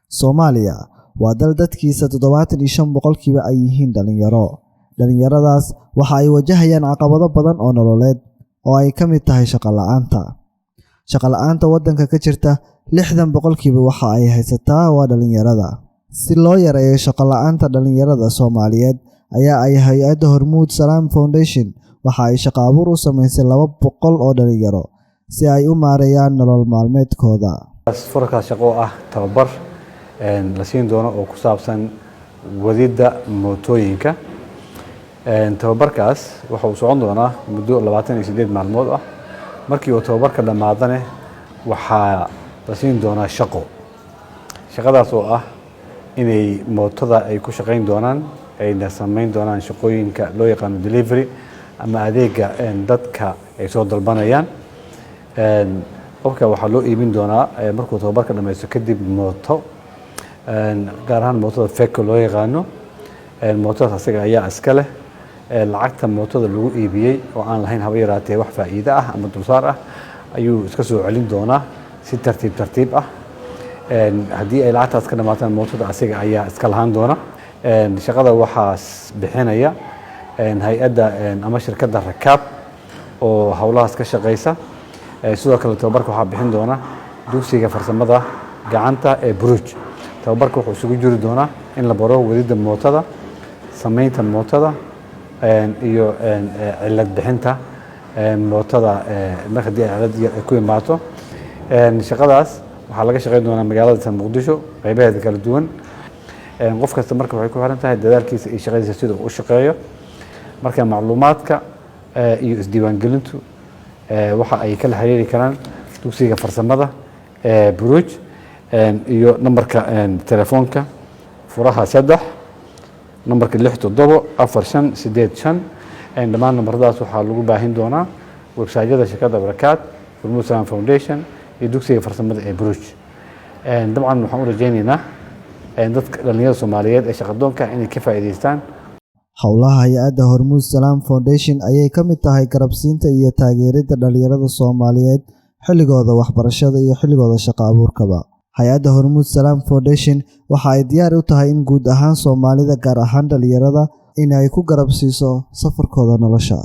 Soomaaliya waa dal dadkiisa 75% ay yihiin dhalinyaro. Dhalinyaradaas waxa ay wajahayaan caqabado badan oo nololeed oo ay ka mid tahay shaqo la'aanta. Shaqo la'aanta waddanka ka jirta 60% waxa ay haysataa waa dhalinyarada. Si loo yareeyo shaqo la'aanta dhalinyarada Soomaaliyeed ayaa ay hay'adda Hormuud Salaam Foundation waxa ay shaqo abuur u samaysay 200 oo dhalinyaro si ay u maareeyaan nolol maalmeedkooda. Furka shaqo ah tababar la siin doono oo ku saabsan wadida mootooyinka. Tababarkaas waxa uu socon doonaa muddo 28 maalmood ah. Markii uu tababarka dhamaadane waxa la siin doonaa shaqo. Shaqadaas oo ah inay mootada ay ku shaqeyn doonaan ayna sameyn doonaan shaqooyinka loo yaqaan delivery ama adeega dadka ay soo dalbanayaan. Qofka waxa loo iibin doonaa markuu tababarka dhameysto kadib mooto gaar ahaan mootada feko loo yaqaano. Mootada asaga ayaa iska leh lacagta mootada lagu iibiyay oo aan lahayn haba yaraatee wax faa'iido ah ama dulsaar ah ayuu iska soo celin doonaa si tartiib ah. Haddii ay lacagtaas ka dhamaataan mootada asaga ayaa iska lahaan doona. Shaqada waxaa bixinaya hay'adda ama shirkadda Rakaab oo hawlahaas ka shaqeysa. Sidoo kale tababarka waxaa bixin doona dugsiga farsamada gacanta ee Buruj. Tababarka wuxuu isugu jiri doonaa in la baro wadida mootada, sameynta mootada iyo cilad bixinta mootada marka cilad ku imaato. Shaqadaas waxaa laga shaqeyn doonaa magaalada Muqdisho qaybaheeda kala duwan. Qof kasta marka waxay ku xiran tahay dadaalkiisa iyo shaqadiisa sida uu u shaqeeyo. Marka macluumaadka iyo isdiiwaangelintu waxa ay kala xiriiri karaan dugsiga farsamada Buruj iyo nambarka telefoonka furaha 3 nambarka 674585. Dhammaan nambaradaas waxaa lagu baahin doonaa website-yada shirkadda Barakaad, Hormuud Salaam Foundation iyo dugsiga farsamada ee Buruj. Dabcan waxaan u rajaynaynaa dadka dhalinyarada Soomaaliyeed ee shaqadoonka inay ka faa'iideystaan. Hawlaha hay'adda Hormuud Salaam Foundation ayay ka mid tahay garabsiinta iyo taageeridda dhalinyarada Soomaaliyeed xilligooda waxbarashada iyo xilligooda shaqo abuurkaba. Hay'adda Hormuud Salaam Foundation waxa ay diyaar u tahay in guud ahaan Soomaalida gaar ahaan dhalinyarada in ay ku garabsiiso safarkooda nolosha.